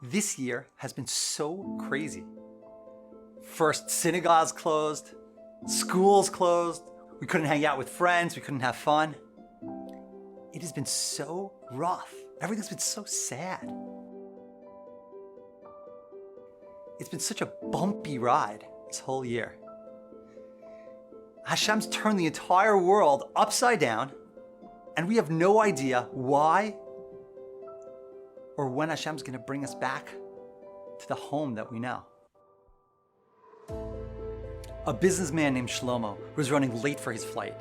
This year has been so crazy. First, synagogues closed, schools closed, we couldn't hang out with friends, we couldn't have fun. It has been so rough. Everything's been so sad. It's been such a bumpy ride this whole year. Hashem's turned the entire world upside down, and we have no idea why or when Hashem's going to bring us back to the home that we know. A businessman named Shlomo was running late for his flight.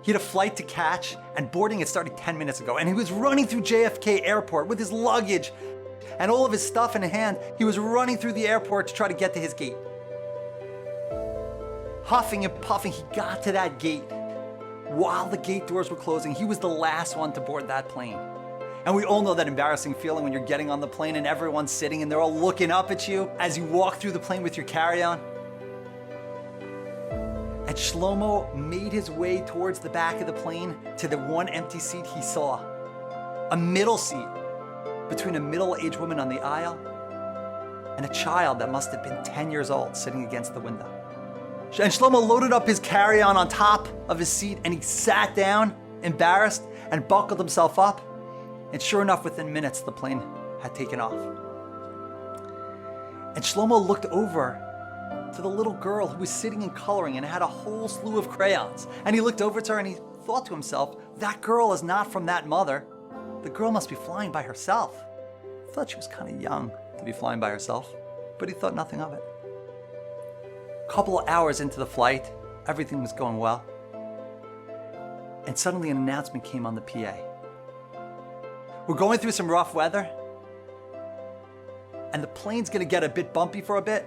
He had a flight to catch, and boarding had started 10 minutes ago, and he was running through JFK Airport with his luggage and all of his stuff in hand. He was running through the airport to try to get to his gate. Huffing and puffing, he got to that gate. While the gate doors were closing, he was the last one to board that plane. And we all know that embarrassing feeling when you're getting on the plane and everyone's sitting and they're all looking up at you as you walk through the plane with your carry-on. And Shlomo made his way towards the back of the plane to the one empty seat he saw. A middle seat between a middle-aged woman on the aisle and a child that must have been 10 years old sitting against the window. And Shlomo loaded up his carry-on on top of his seat and he sat down, embarrassed, and buckled himself up. And sure enough, within minutes, the plane had taken off. And Shlomo looked over to the little girl who was sitting and coloring and had a whole slew of crayons. And he looked over to her and he thought to himself, that girl is not from that mother. The girl must be flying by herself. He thought she was kind of young to be flying by herself, but he thought nothing of it. A couple of hours into the flight, everything was going well. And suddenly an announcement came on the PA. We're going through some rough weather, and the plane's gonna get a bit bumpy for a bit,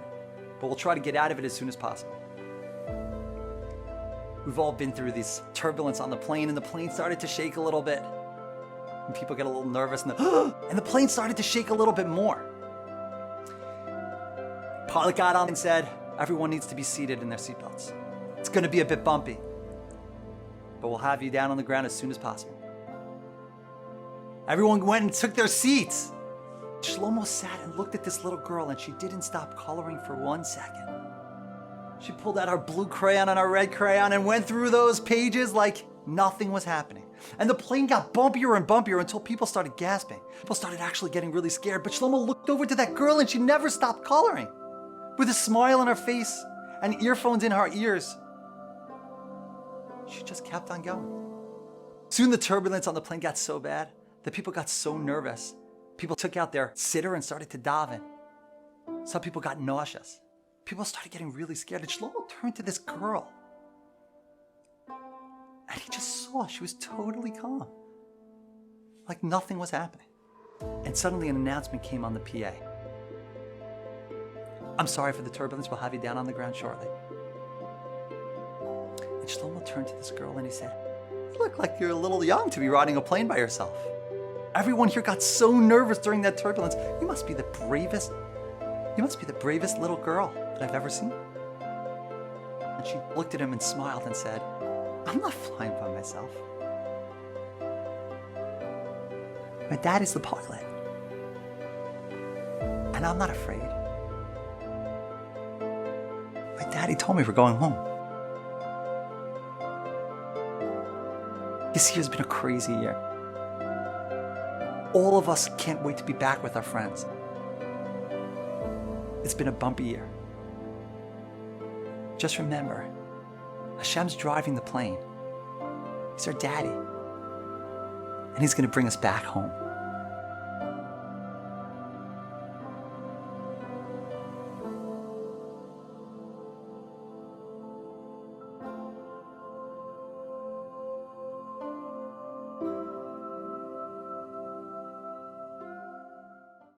but we'll try to get out of it as soon as possible. We've all been through this turbulence on the plane, and the plane started to shake a little bit. And people get a little nervous, and the plane started to shake a little bit more. Pilot got on and said, everyone needs to be seated in their seatbelts. It's gonna be a bit bumpy, but we'll have you down on the ground as soon as possible. Everyone went and took their seats. Shlomo sat and looked at this little girl, and she didn't stop coloring for 1 second. She pulled out her blue crayon and her red crayon and went through those pages like nothing was happening. And the plane got bumpier and bumpier until people started gasping. People started actually getting really scared, but Shlomo looked over to that girl and she never stopped coloring. With a smile on her face and earphones in her ears, she just kept on going. Soon the turbulence on the plane got so bad that people got so nervous. People took out their sitter and started to daven. Some people got nauseous. People started getting really scared. And Shlomo turned to this girl. And he just saw she was totally calm. Like nothing was happening. And suddenly an announcement came on the PA. I'm sorry for the turbulence. We'll have you down on the ground shortly. And Shlomo turned to this girl and he said, you look like you're a little young to be riding a plane by yourself. Everyone here got so nervous during that turbulence. You must be the bravest little girl that I've ever seen. And she looked at him and smiled and said, I'm not flying by myself. My dad is the pilot. And I'm not afraid. My daddy told me we're going home. This year's been a crazy year. All of us can't wait to be back with our friends. It's been a bumpy year. Just remember, Hashem's driving the plane. He's our daddy. And he's going to bring us back home.